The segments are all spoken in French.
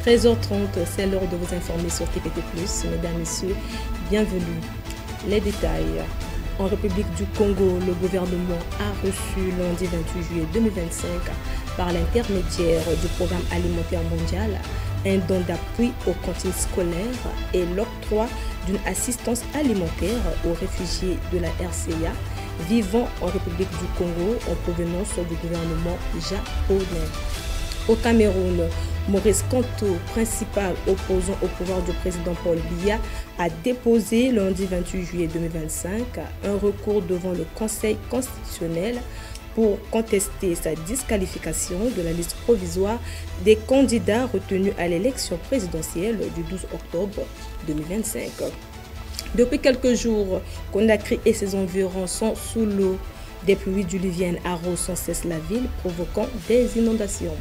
13h30, c'est l'heure de vous informer sur TPT+. Mesdames, Messieurs, bienvenue. Les détails. En République du Congo, le gouvernement a reçu lundi 28 juillet 2025 par l'intermédiaire du Programme alimentaire mondial un don d'appui aux cantines scolaires et l'octroi d'une assistance alimentaire aux réfugiés de la RCA vivant en République du Congo en provenance du gouvernement japonais. Au Cameroun, Maurice Kamto, principal opposant au pouvoir du président Paul Biya, a déposé lundi 28 juillet 2025 un recours devant le Conseil constitutionnel pour contester sa disqualification de la liste provisoire des candidats retenus à l'élection présidentielle du 12 octobre 2025. Depuis quelques jours, Conakry et ses environs sont sous l'eau. Des pluies diluviennes arrosent sans cesse la ville, provoquant des inondations.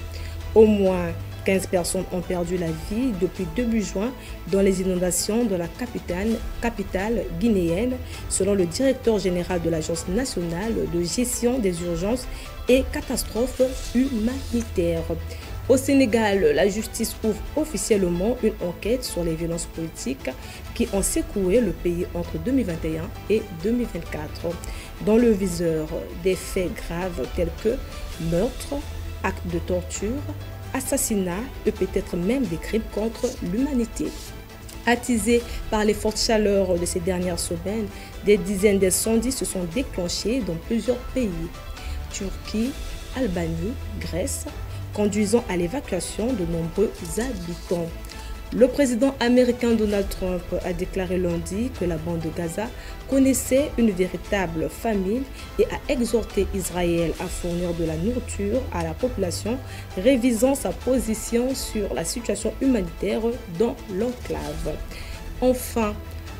Au moins 15 personnes ont perdu la vie depuis début juin dans les inondations de la capitale guinéenne, selon le directeur général de l'Agence nationale de gestion des urgences et catastrophes humanitaires. Au Sénégal, la justice ouvre officiellement une enquête sur les violences politiques qui ont secoué le pays entre 2021 et 2024. Dans le viseur, des faits graves tels que meurtre, actes de torture, assassinat et peut-être même des crimes contre l'humanité. Attisés par les fortes chaleurs de ces dernières semaines, des dizaines d'incendies se sont déclenchés dans plusieurs pays. Turquie, Albanie, Grèce, conduisant à l'évacuation de nombreux habitants. Le président américain Donald Trump a déclaré lundi que la bande de Gaza connaissait une véritable famine et a exhorté Israël à fournir de la nourriture à la population, révisant sa position sur la situation humanitaire dans l'enclave. Enfin,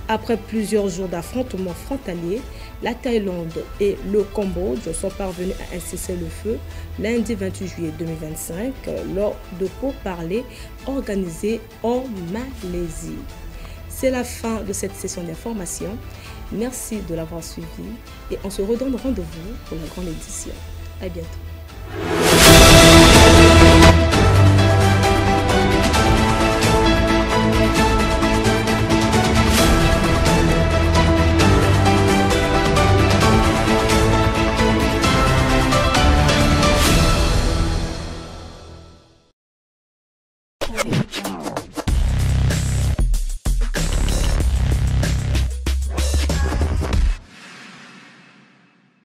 après plusieurs jours d'affrontements frontaliers, la Thaïlande et le Cambodge sont parvenus à un cessez-le-feu lundi 28 juillet 2025 lors de pourparlers organisés en Malaisie. C'est la fin de cette session d'information. Merci de l'avoir suivi et on se redonne rendez-vous pour la grande édition. À bientôt.